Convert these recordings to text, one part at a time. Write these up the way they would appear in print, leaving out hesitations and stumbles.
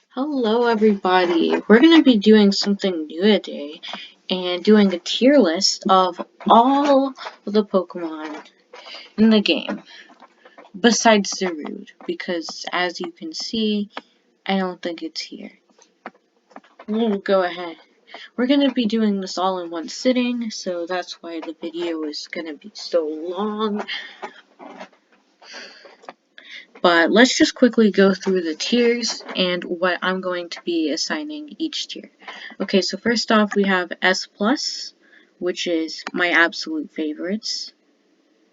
Hello everybody, we're going to be doing something new today and doing a tier list of all the Pokemon in the game besides Zarude, because as you can see, I don't think it's here. We'll go ahead. We're going to be doing this all in one sitting, so that's why the video is going to be so long. But let's just quickly go through the tiers and what I'm going to be assigning each tier. Okay, so first off we have S+, which is my absolute favorites.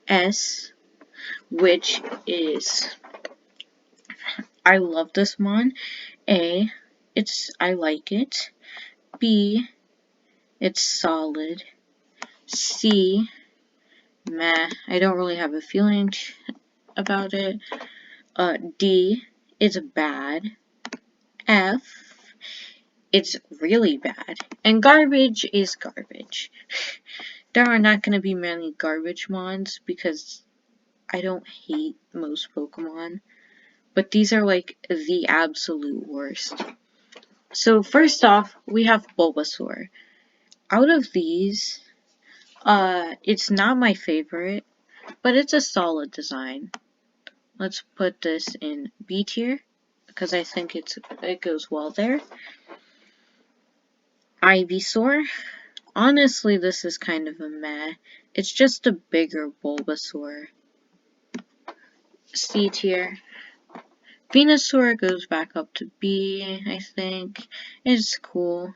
S, which is, I love this mon. A, I like it. B, it's solid. C, meh, I don't really have a feeling about it. D, it's bad. F, it's really bad. And garbage is garbage. There are not going to be many garbage mons because I don't hate most Pokemon. But these are like the absolute worst. So first off, we have Bulbasaur. Out of these, it's not my favorite, but it's a solid design. Let's put this in B tier because I think it goes well there. Ivysaur. Honestly, this is kind of a meh. It's just a bigger Bulbasaur. C tier. Venusaur goes back up to B, I think. It's cool.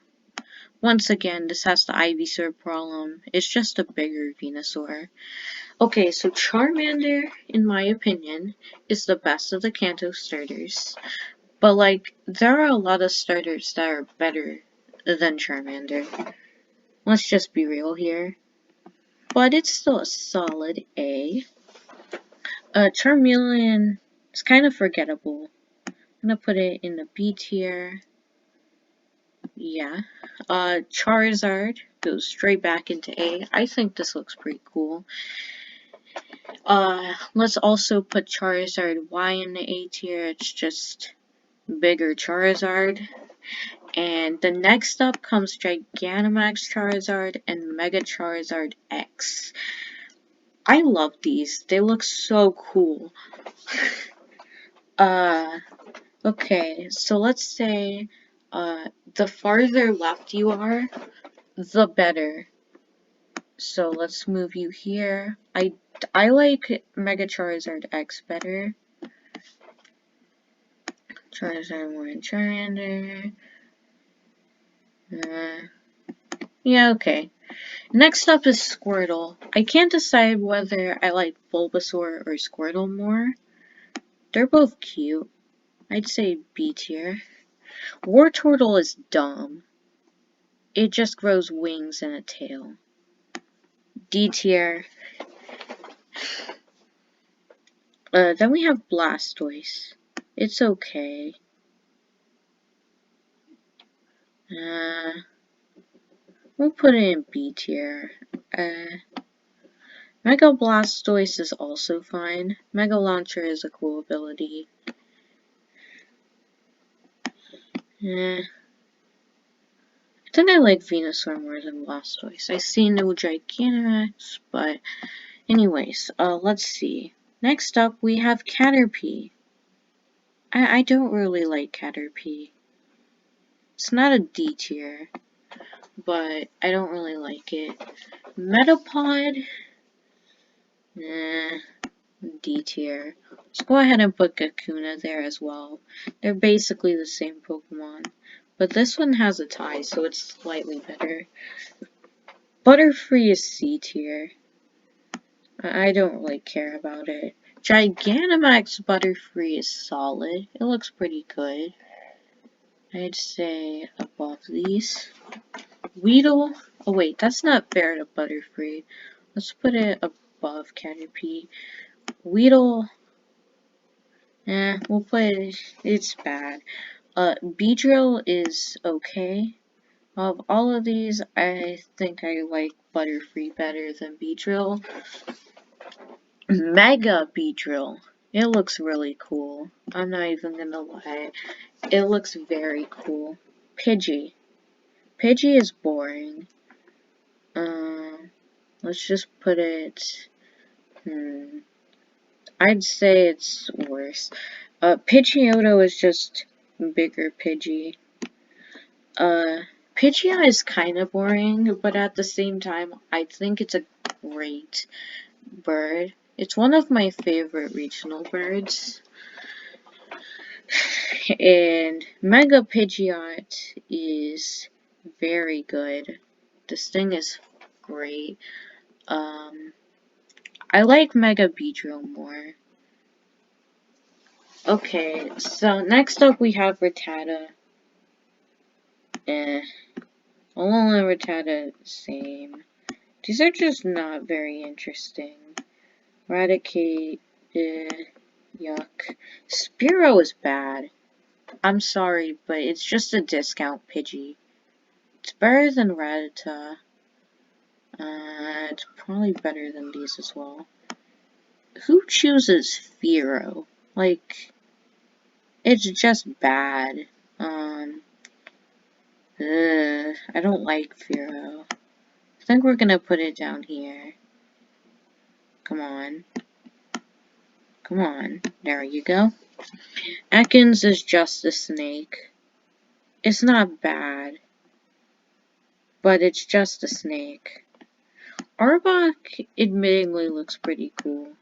Once again, this has the Ivysaur problem. It's just a bigger Venusaur. Okay, so Charmander, in my opinion, is the best of the Kanto starters. But, like, there are a lot of starters that are better than Charmander. Let's just be real here. But it's still a solid A. Charmeleon is kind of forgettable. I'm gonna put it in the B tier. Yeah. Charizard goes straight back into A. I think this looks pretty cool. Let's also put Charizard Y in the A tier. It's just bigger Charizard. And the next up comes Giganomax Charizard and Mega Charizard X. I love these. They look so cool. Okay, so let's say, the farther left you are, the better. So let's move you here. I like Mega Charizard X better. Charizard 1, Charmander. Yeah, okay. Next up is Squirtle. I can't decide whether I like Bulbasaur or Squirtle more. They're both cute. I'd say B tier. Wartortle is dumb. It just grows wings and a tail. D tier. Then we have Blastoise. It's okay. We'll put it in B tier. Mega Blastoise is also fine. Mega Launcher is a cool ability. I think I like Venusaur more than Blastoise. I see no Gigantamax, but anyways, let's see. Next up, we have Caterpie. I don't really like Caterpie. It's not a D tier, but I don't really like it. Metapod, D tier. Let's go ahead and put Kakuna there as well. They're basically the same Pokemon, but this one has a tie, so it's slightly better. Butterfree is C tier. I don't really care about it. Gigantamax Butterfree is solid. It looks pretty good. I'd say above these. Weedle. Oh wait, that's not fair to Butterfree. Let's put it above Caterpie. Weedle. We'll put it. It's bad. Beedrill is okay. Of all of these, I think I like Butterfree better than Beedrill. Mega Beedrill It looks really cool. I'm not even gonna lie. It looks very cool. Pidgey. Pidgey is boring. Let's just put it... I'd say it's worse. Pidgeotto is just bigger Pidgey. Pidgeot is kind of boring, but at the same time, I think it's a great bird. It's one of my favorite regional birds. And Mega Pidgeot is very good. This thing is great. I like Mega Beedrill more. Okay, so next up we have Rattata. Alolan Rattata, same. These are just not very interesting. Eradicate, yuck. Spearow is bad. I'm sorry, but it's just a discount Pidgey. It's better than Rattata. It's probably better than these as well. Who chooses Fearow? Like, it's just bad. I don't like Fearow. I think we're gonna put it down here. Come on. Come on. There you go. Ekans is just a snake. It's not bad, but it's just a snake. Arbok admittingly looks pretty cool.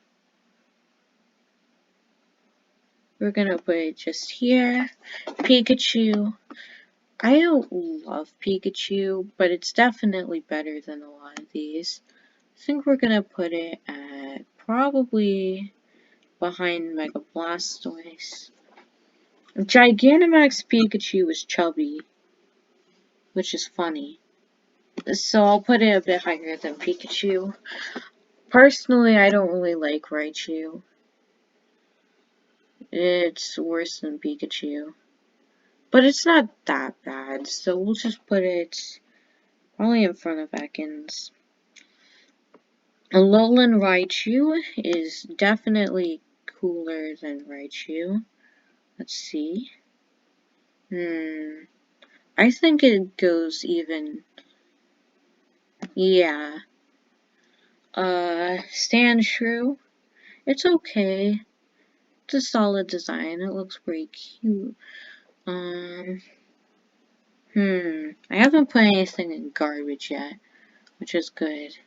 We're gonna put it just here. Pikachu. I don't love Pikachu, but it's definitely better than a lot of these. I think we're gonna put it at probably behind Mega Blastoise. Giganomax Pikachu is chubby, which is funny. So I'll put it a bit higher than Pikachu. Personally, I don't really like Raichu. It's worse than Pikachu. But it's not that bad, so we'll just put it probably in front of Ekans. Alolan Raichu is definitely cooler than Raichu. Let's see. I think it goes even... Yeah. Sandshrew. It's okay. It's a solid design. It looks pretty cute. I haven't put anything in garbage yet, which is good.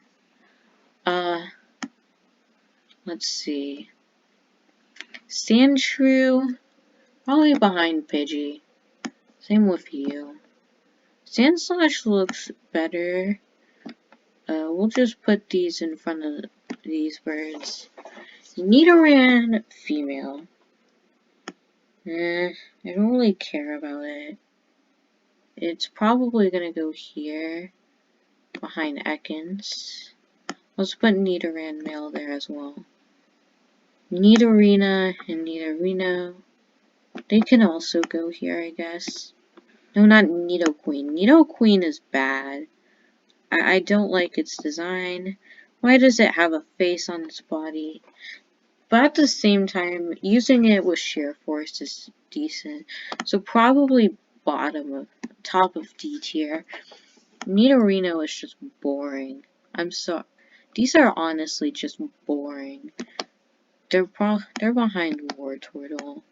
Let's see. Sandshrew, probably behind Pidgey. Same with you. Sandslash looks better. We'll just put these in front of these birds. Nidoran, female. I don't really care about it. It's probably gonna go here, behind Ekans. Let's put Nidoran male there as well. Nidorina and Nidorino. They can also go here, I guess. No, not Nidoqueen. Nidoqueen is bad. I don't like its design. Why does it have a face on its body? But at the same time, using it with sheer force is decent. So probably top of D tier. Nidorino is just boring. I'm sorry. These are honestly just boring. They're behind Wartortle.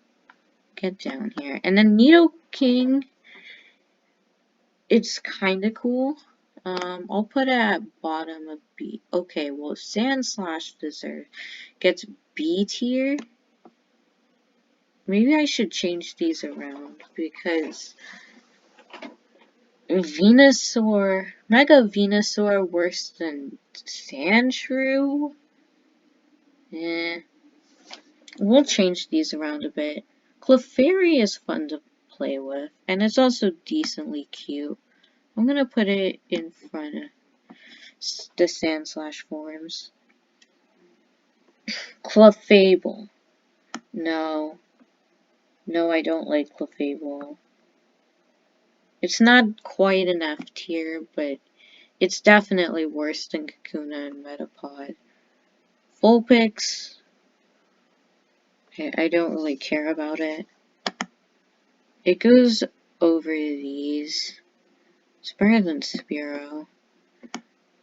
Get down here. And then Nidoking, it's kinda cool. I'll put it at bottom of B. Okay, well, Sandslash gets B tier. Maybe I should change these around because Venusaur, Mega Venusaur worse than Sandshrew? We'll change these around a bit. Clefairy is fun to play with, and it's also decently cute. I'm gonna put it in front of the Sandslash forms. Clefable. No. No, I don't like Clefable. It's not quite an F tier, but it's definitely worse than Kakuna and Metapod. Vulpix. I don't really care about it. It goes over these. It's better than Spearow.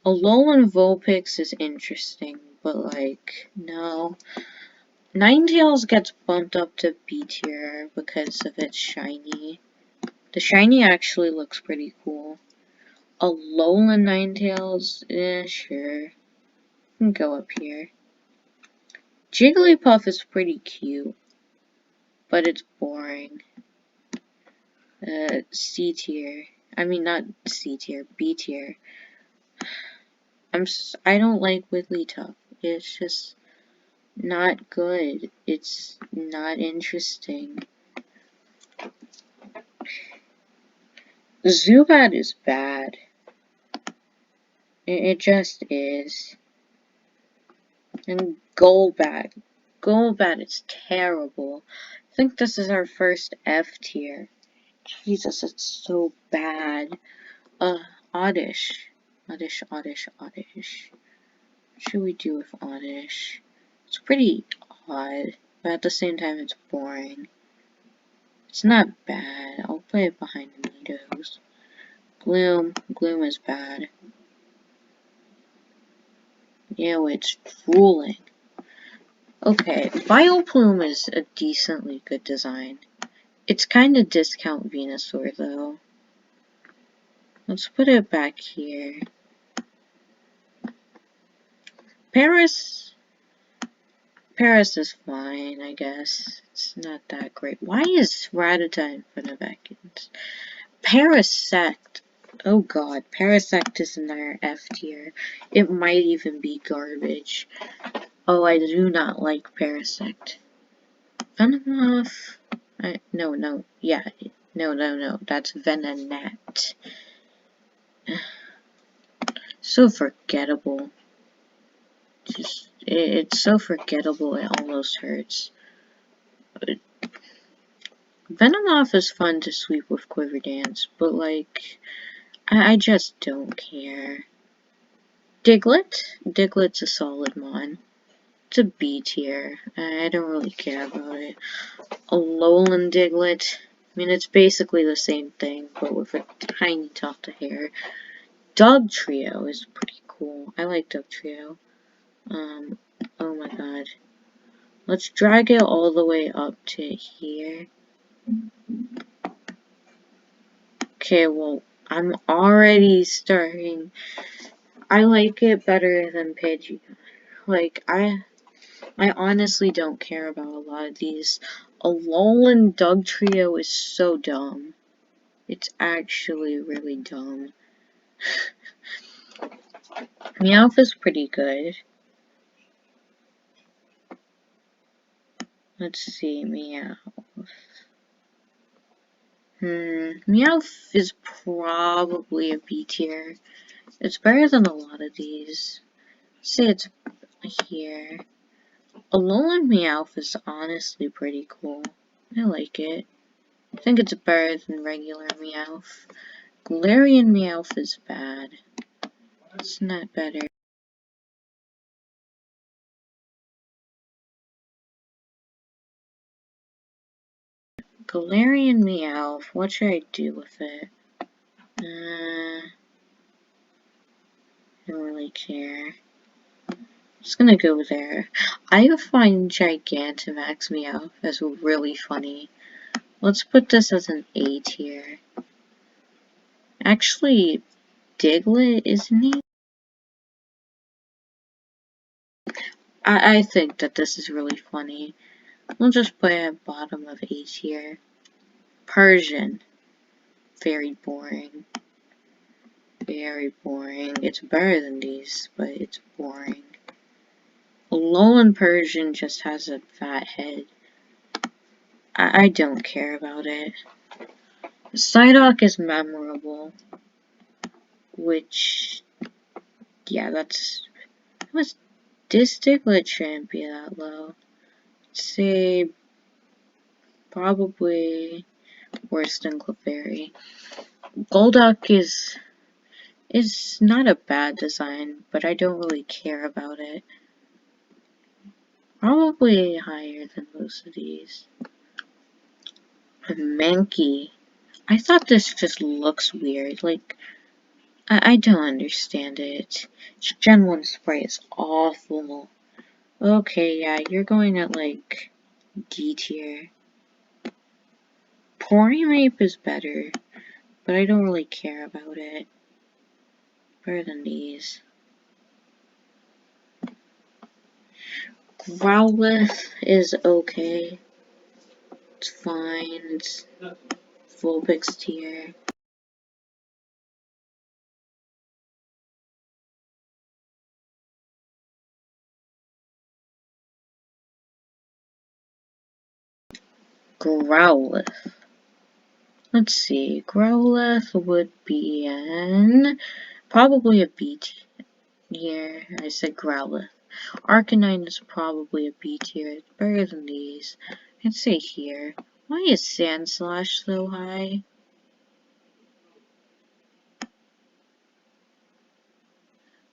Alolan Vulpix is interesting, but like, no. Ninetales gets bumped up to B tier because of its shiny. The shiny actually looks pretty cool. Alolan Ninetales, sure. Can go up here. Jigglypuff is pretty cute, but it's boring. C tier. I mean, not C tier, B tier. I don't like Wigglytuff. It's just not good. It's not interesting. Zubat is bad. It just is. And Golbat. Golbat is terrible. I think this is our first F tier. Jesus, it's so bad. Oddish. Oddish. What should we do with Oddish? It's pretty odd, but at the same time it's boring. It's not bad. I'll put it behind Nidos. Gloom is bad. Ew, it's drooling. Okay, Vileplume is a decently good design. It's kinda discount Venusaur though. Let's put it back here. Paris is fine, I guess. It's not that great. Why is Rattata in front of Ekans? Parasect. Oh god, Parasect is in our F tier. It might even be garbage. Oh, I do not like Parasect. Venomoth. No, that's Venonat. So forgettable. It's so forgettable, it almost hurts. Venomoth is fun to sweep with Quiver Dance, but like, I just don't care. Diglett's a solid mon. It's a B tier. I don't really care about it. Alolan Diglett. I mean, it's basically the same thing, but with a tiny tuft of hair. Dodrio is pretty cool. I like Dodrio. Oh my god. Let's drag it all the way up to here. Okay, well, I'm already starting. I like it better than Pidgey. Like, I honestly don't care about a lot of these. Alolan Dugtrio is so dumb. It's actually really dumb. Meowth is pretty good. Let's see, Meowth. Meowth is probably a B tier. It's better than a lot of these. Say it's here. Alolan Meowth is honestly pretty cool. I like it. I think it's better than regular Meowth. Galarian Meowth is bad. It's not better. Galarian Meowth, what should I do with it? I don't really care. I'm just gonna go there. I find Gigantamax Meowth as really funny. Let's put this as an A tier. Actually, Diglett, isn't he? I think that this is really funny. We'll just put it at bottom of A tier. Persian. Very boring. Very boring. It's better than these, but it's boring. Alolan Persian just has a fat head. I don't care about it. Psyduck is memorable. Which, yeah, that's... What's this Diglett shouldn't be that low. Let's say... Probably worse than Clefairy. Golduck is not a bad design, but I don't really care about it. Probably higher than most of these. A Mankey. I thought this just looks weird. Like, I don't understand it. Gen 1 spray is awful. Okay, yeah, you're going at like D tier. Porygon is better, but I don't really care about it. Better than these. Growlithe is okay. It's fine. It's Vulpix tier. Growlithe. Let's see. Growlithe would be probably a B tier. I said Growlithe. Arcanine is probably a B tier. It's better than these. I'd say here. Why is Sandslash so high?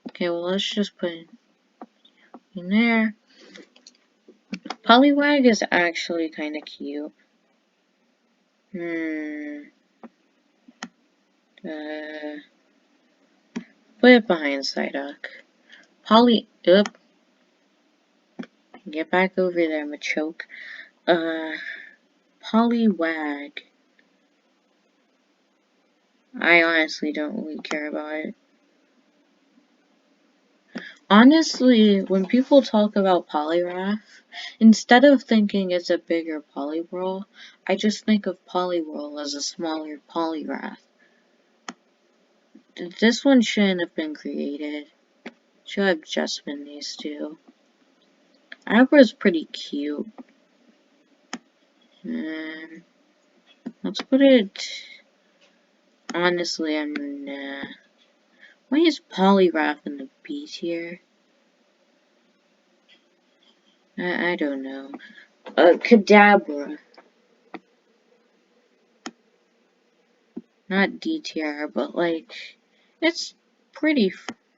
Okay, well let's just put it in there. Poliwag is actually kind of cute. Put it behind Psyduck. Get back over there, Machop. Poliwag. I honestly don't really care about it. Honestly, when people talk about Poliwrath, instead of thinking it's a bigger Poliwhirl, I just think of Poliwhirl as a smaller Poliwrath. This one shouldn't have been created. Should have just been these two. Abra's pretty cute. Let's put it... Honestly, nah. Why is Poliwrath in the B tier? I don't know. Kadabra. Not D tier, but like, it's pretty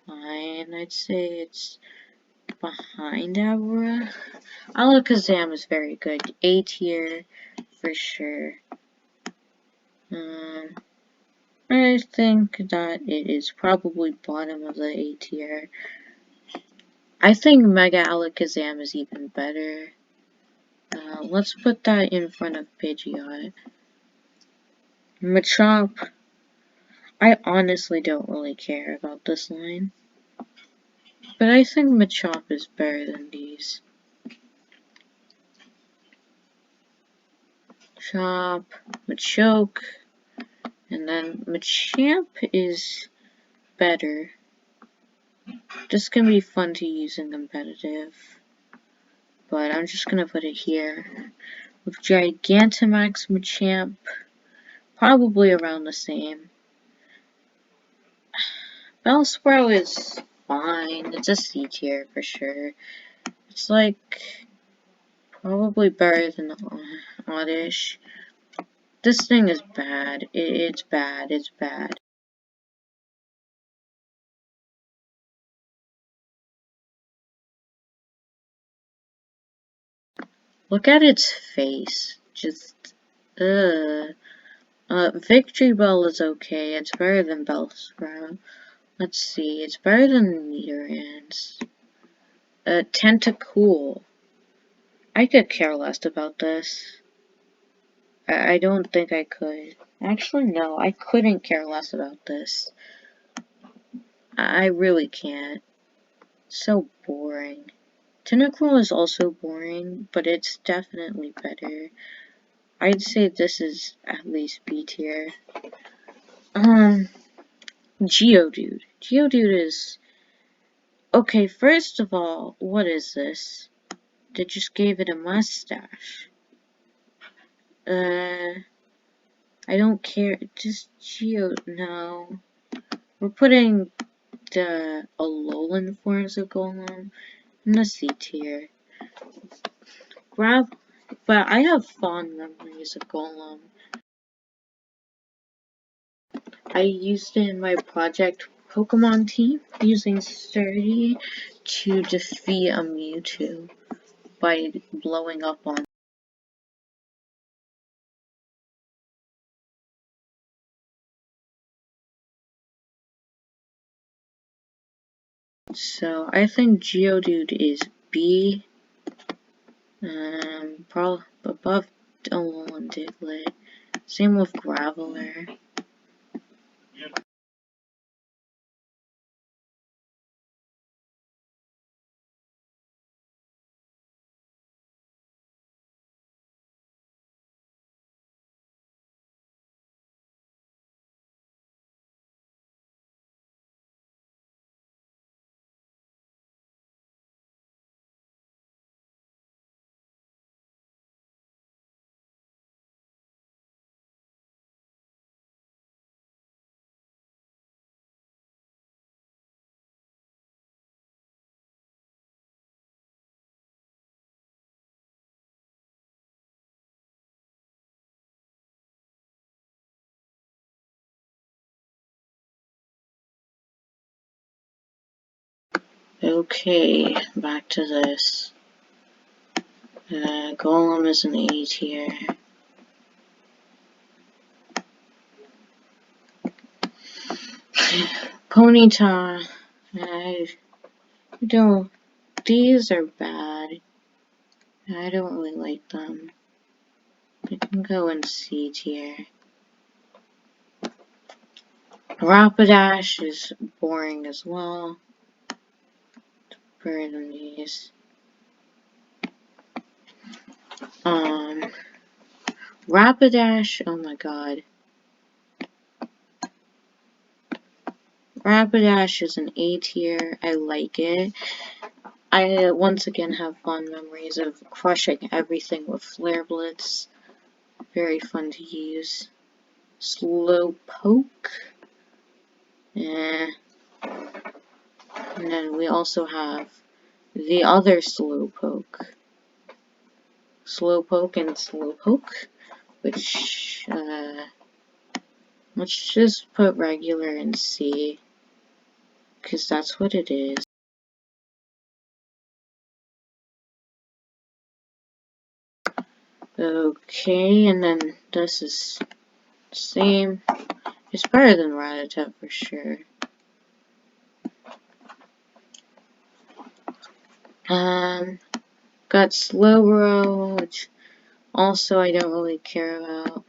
fine. I'd say it's behind Abra. Alakazam is very good. A tier for sure. I think that it is probably bottom of the A tier. I think Mega Alakazam is even better. Let's put that in front of Pidgeot. Machop. I honestly don't really care about this line. But I think Machop is better than these. Machop, Machoke, and then Machamp is better. This can be fun to use in competitive. But I'm just gonna put it here. With Gigantamax Machamp, probably around the same. Bellsprout is fine. It's a C tier for sure. It's like probably better than Oddish. This thing is bad. It's bad. It's bad. Look at its face. Just, Victory Bell is okay. It's better than Bellsprout. Let's see. It's better than Nidoran's. Tentacool. I could care less about this. I don't think I could. Actually, no. I couldn't care less about this. I really can't. So boring. Tentacool is also boring, but it's definitely better. I'd say this is at least B tier. Geodude. Geodude is... Okay, first of all, what is this? They just gave it a mustache. I don't care. Just no. We're putting the Alolan forms of Golem in the C tier. But I have fond memories of Golem. I used it in my project Pokemon team using Sturdy to defeat a Mewtwo. by blowing up on. So I think Geodude is B. Probably above Alolan Diglett. Same with Graveler. Okay, back to this. Golem is an A tier. Ponyta, I don't. These are bad. I don't really like them. I can go in C tier. Rapidash is boring as well. Better than these. Rapidash, oh my god. Rapidash is an A tier. I like it. I once again have fond memories of crushing everything with Flare Blitz. Very fun to use. Slowpoke. And then we also have the other Slowpoke. Slowpoke and Slowpoke. Which, let's just put regular in C. Because that's what it is. Okay, and then this is the same. It's better than Rattata for sure. Got Slowbro, which also I don't really care about.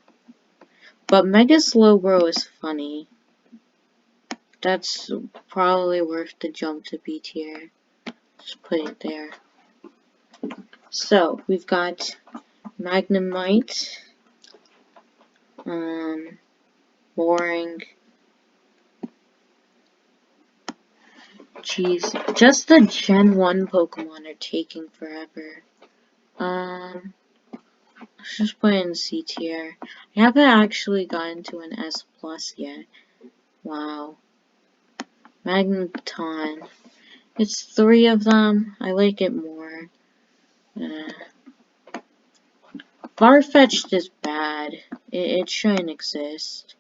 But Mega Slowbro is funny. That's probably worth the jump to B tier. Just put it there. So, we've got Magnemite. Boring. Jeez, just the Gen 1 Pokemon are taking forever. Let's just put it in C tier. I haven't actually gotten to an S plus yet. Wow. Magneton. It's 3 of them. I like it more. Farfetch'd is bad. It shouldn't exist.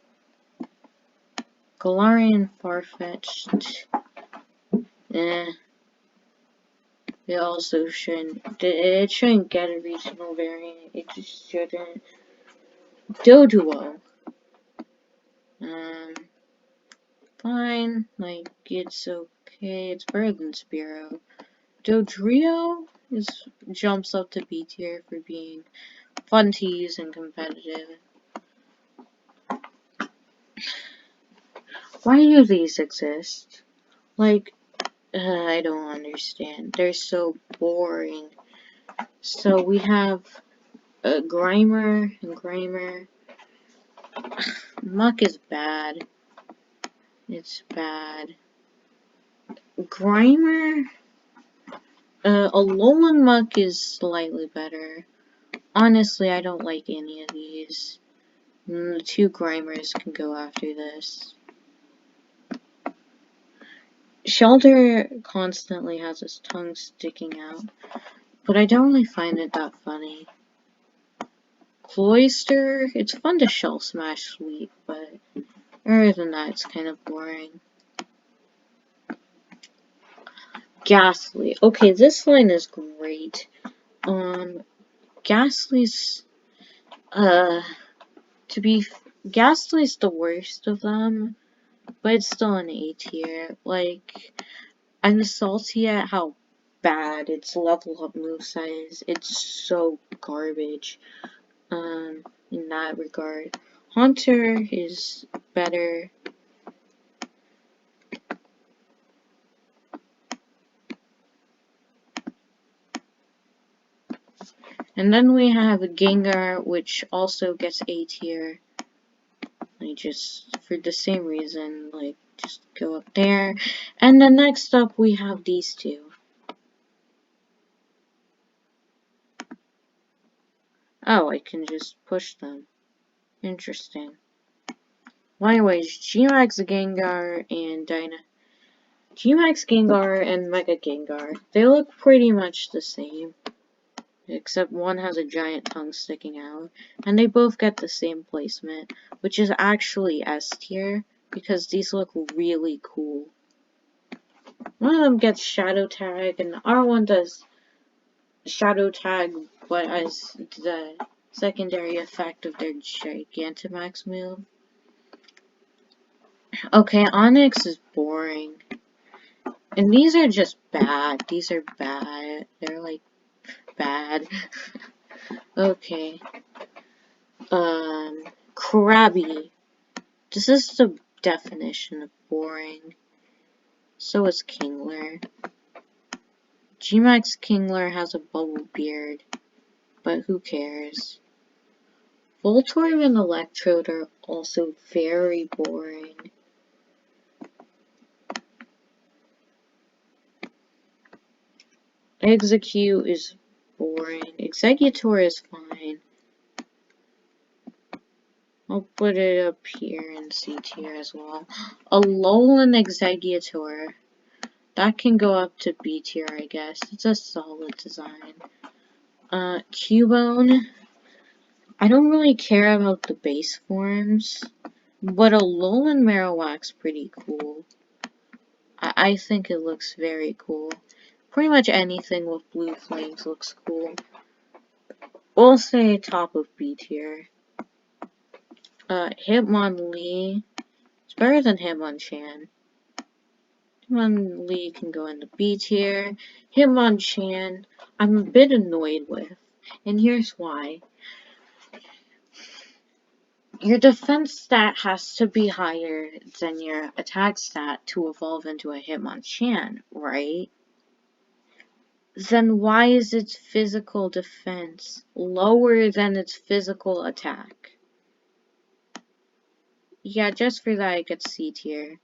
Galarian Farfetch'd. It also shouldn't. It shouldn't get a regional variant. It just shouldn't. Doduo. Fine. Like, it's okay. It's better than Spearow. Dodrio jumps up to B tier for being fun to use and competitive. Why do these exist? Like, I don't understand. They're so boring. So we have Grimer and Grimer. Muck is bad. It's bad. Grimer. Alolan Muck is slightly better. Honestly, I don't like any of these. The 2 Grimers can go after this. Shelter constantly has his tongue sticking out, but I don't really find it that funny. Cloyster, it's fun to shell smash sweep, but other than that, it's kind of boring. Ghastly. Okay, this line is great, Ghastly's, Ghastly's the worst of them, but it's still an A tier. Like, I'm salty at how bad its level up moveset is. It's so garbage, in that regard. Haunter is better. And then we have Gengar, which also gets A tier. Like, just for the same reason, like, just go up there. And then next up, we have these two. Oh, I can just push them. Interesting. Well, anyways, Gmax Gengar and Gmax Gengar and Mega Gengar. They look pretty much the same. Except one has a giant tongue sticking out. And they both get the same placement, which is actually S tier, because these look really cool. One of them gets Shadow Tag, and the other one does Shadow Tag, but as the secondary effect of their Gigantamax move. Okay, Onyx is boring. And these are just bad. These are bad. They're like bad. Okay. Crabby. This is the definition of boring. So is Kingler. Gmax Kingler has a bubble beard, but who cares? Voltorb and Electrode are also very boring. Execute is boring. Executor is fine. I'll put it up here in C tier as well. Alolan Executor. That can go up to B tier, I guess. It's a solid design. Cubone. I don't really care about the base forms, but Alolan Marowak's pretty cool. I think it looks very cool. Pretty much anything with blue flames looks cool. We'll say top of B tier. Hitmonlee. It's better than Hitmonchan. Hitmonlee can go into B tier. Hitmonchan, I'm a bit annoyed with. And here's why. Your defense stat has to be higher than your attack stat to evolve into a Hitmonchan, right? Then why is its physical defense lower than its physical attack? Yeah, just for that, it gets C tier.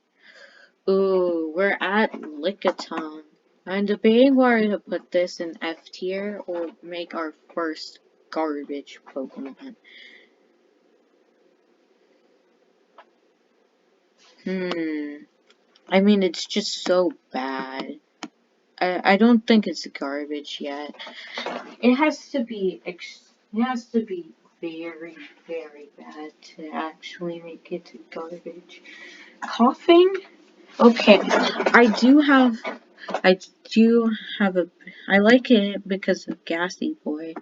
Ooh, we're at Lickitung. I'm debating whether to put this in F tier or make our first garbage Pokemon. I mean, it's just so bad. I don't think it's garbage yet. It has to be very, very bad to actually make it garbage. Coughing? Okay, I like it because of Gassy Boy,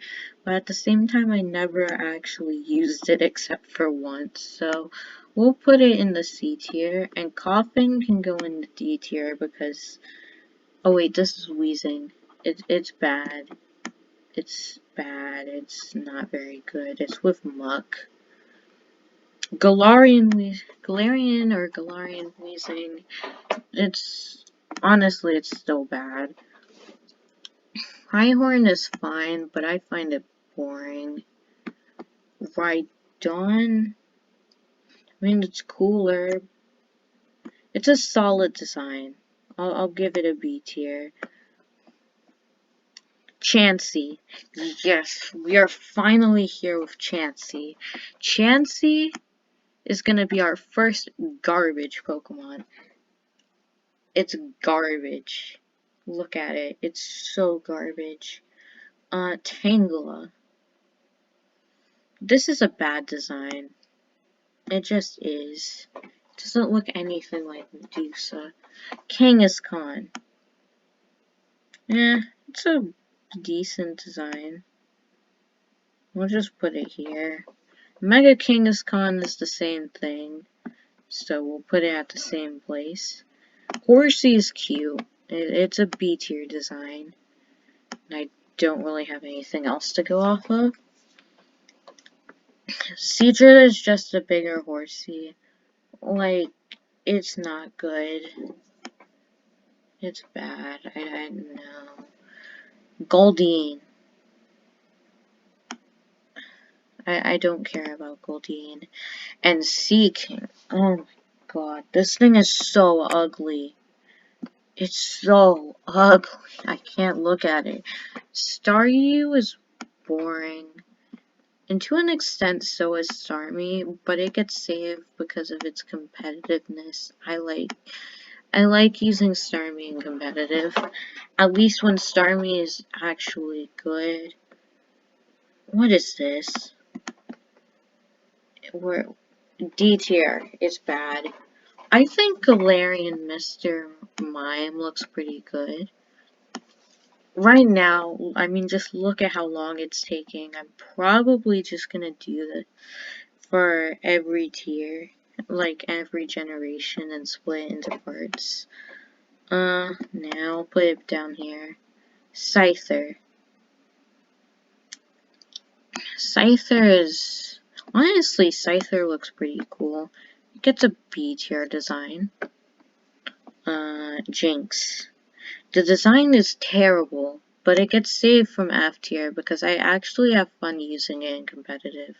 but at the same time I never actually used it except for once, so we'll put it in the C tier, and coughing can go in the D tier because, oh wait, this is wheezing. It's bad. It's bad. It's not very good. It's with muck. Galarian wheezing. Honestly, it's still bad. Rhyhorn is fine, but I find it boring. Rhydon, I mean, it's cooler. It's a solid design. I'll give it a B tier. Chansey. Yes, we are finally here with Chansey. Chansey is gonna be our first garbage Pokemon. It's garbage. Look at it. It's so garbage. Tangela. This is a bad design. It just is. It doesn't look anything like Medusa. Kangaskhan. It's a decent design. We'll just put it here. Mega Kangaskhan is the same thing, so we'll put it at the same place. Horsey is cute. It's a B tier design. And I don't really have anything else to go off of. Scyther is just a bigger Horsey. Like, it's not good. It's bad. I know. Goldeen. I don't care about Goldeen. And Seaking. Oh my god. This thing is so ugly. It's so ugly. I can't look at it. Staryu is boring. And to an extent, so is Starmie, but it gets saved because of its competitiveness. I like using Starmie in competitive. At least when Starmie is actually good. What is this? D tier is bad. I think Galarian Mr. Mime looks pretty good. Right now, I mean, just look at how long it's taking. I'm probably just gonna do that for every tier, like every generation, and split into parts. Now put it down here. Scyther. Scyther is... Honestly, Scyther looks pretty cool. It gets a B tier design. Jinx. The design is terrible, but it gets saved from F tier because I actually have fun using it in competitive.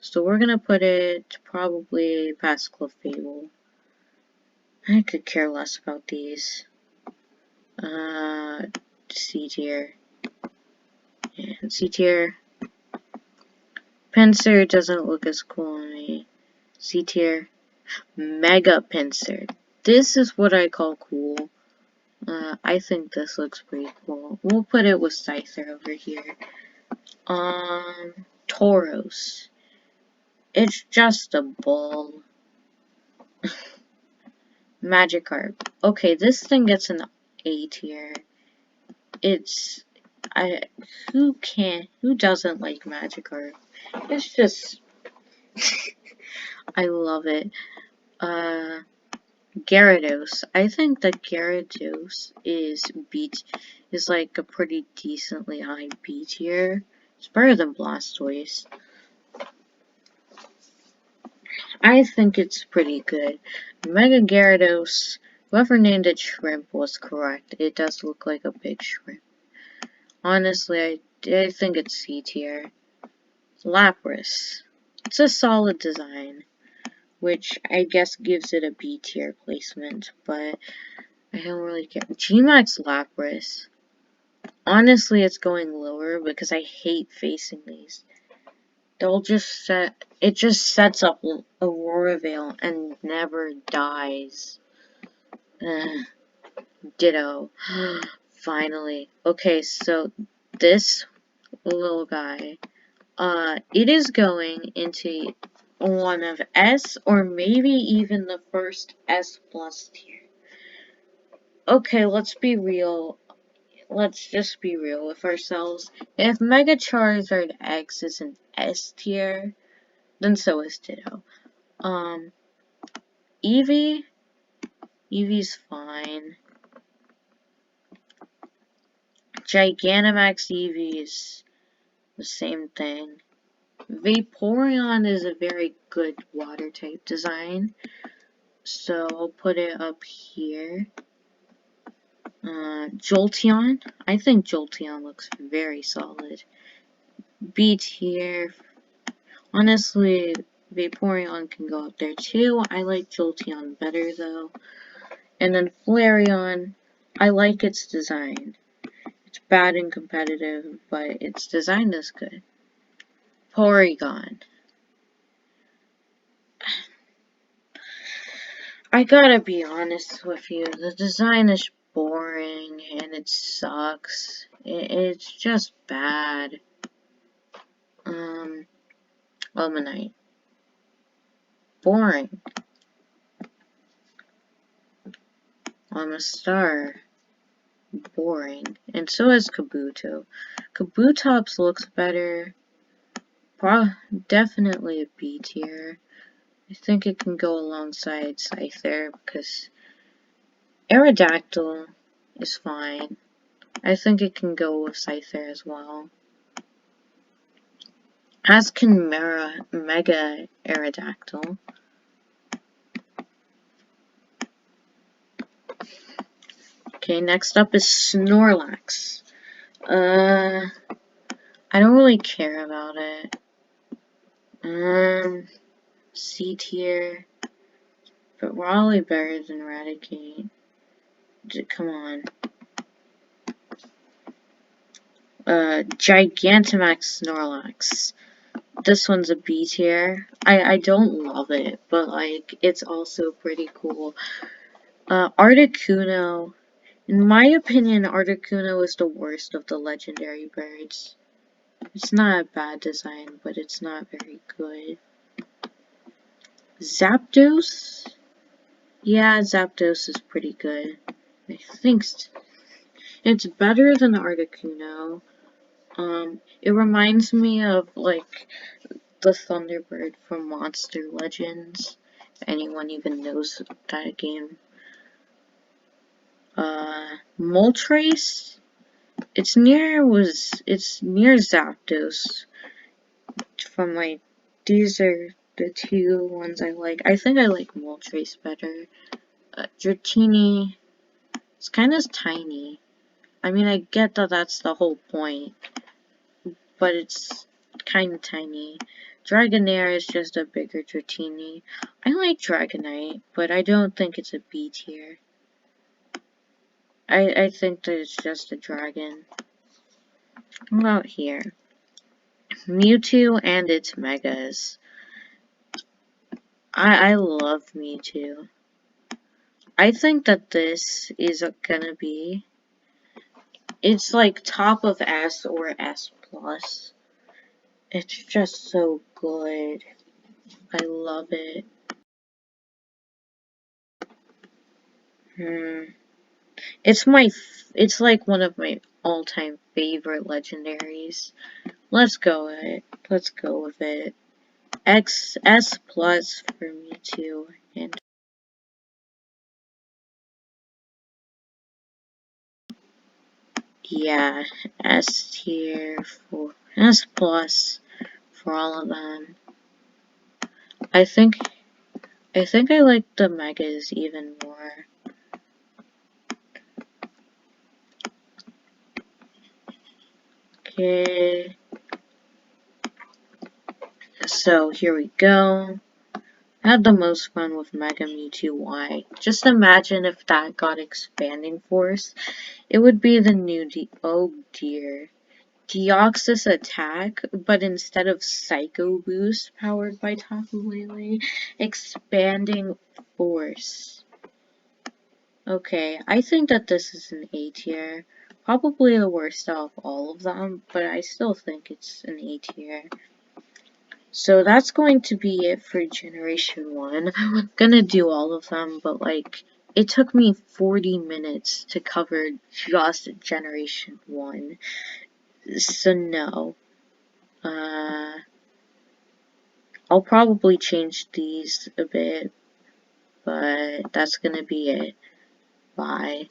So we're gonna put it probably past Clefable. I could care less about these. C tier. And C tier. Pinsir doesn't look as cool on me. C tier. Mega Pinsir. This is what I call cool. I think this looks pretty cool. We'll put it with Scyther over here. Tauros. It's just a bull. Magikarp. Okay, this thing gets an A tier. Who doesn't like Magikarp? It's just, I love it. Gyarados. I think that Gyarados is like a pretty decently high B tier. It's better than Blastoise. I think it's pretty good. Mega Gyarados, whoever named it Shrimp was correct. It does look like a big shrimp. Honestly, I think it's C tier. Lapras. It's a solid design, which I guess gives it a B tier placement, but I don't really care. Gmax Lapras. Honestly, it's going lower because I hate facing these. It just sets up Aurora Veil and never dies. Ugh. Ditto. Finally. Okay, so this little guy, it is going into one of S or maybe even the first S plus tier. Okay, let's be real. Let's just be real with ourselves. If Mega Charizard X is an S tier, then so is Ditto. Eevee's fine. Giganomax Eevee is the same thing. Vaporeon is a very good water type design, so I'll put it up here. Jolteon. I think Jolteon looks very solid. B tier. Honestly, Vaporeon can go up there too. I like Jolteon better though. And then Flareon. I like its design. It's bad and competitive, but its design is good. Porygon. I gotta be honest with you, the design is boring and it sucks. It's just bad. Luminite. Boring. I'm a star. boring. And so is Kabuto. Kabutops looks better. Definitely a B tier. I think it can go alongside Scyther because Aerodactyl is fine. I think it can go with Scyther as well. As can Mega Aerodactyl. Okay, next up is Snorlax. I don't really care about it. C tier. But Raleigh better than Raticate. Come on. Gigantamax Snorlax. This one's a B tier. I don't love it, but like it's also pretty cool. Articuno. In my opinion, Articuno is the worst of the legendary birds. It's not a bad design, but it's not very good. Zapdos? Yeah, Zapdos is pretty good. I think it's better than Articuno. It reminds me of, like, the Thunderbird from Monster Legends. If anyone even knows that game. Moltres? It's near Zapdos. From, like, these are the two ones I like. I think I like Moltres better. Dratini, it's kind of tiny. I mean, I get that that's the whole point, but it's kind of tiny. Dragonair is just a bigger Dratini. I like Dragonite, but I don't think it's a B tier. I think that it's just a dragon. What about here? Mewtwo and its Megas. I love Mewtwo. I think that this is gonna be... It's like top of S or S+. It's just so good. I love it. It's like one of my all-time favorite legendaries. Let's go with it. Let's go with it. S+ for me too. And yeah, S tier for S+ for all of them. I think I like the Megas even more. Okay. So here we go. I had the most fun with Mega Mewtwo Y. Just imagine if that got expanding force. It would be the new oh dear. Deoxys attack, but instead of Psycho Boost powered by Tapu Lele, expanding force. Okay, I think that this is an A tier. Probably the worst out of all of them, but I still think it's an A tier. So that's going to be it for Generation 1. I'm gonna do all of them, but like, it took me 40 minutes to cover just Generation 1. So no. I'll probably change these a bit, but that's gonna be it. Bye.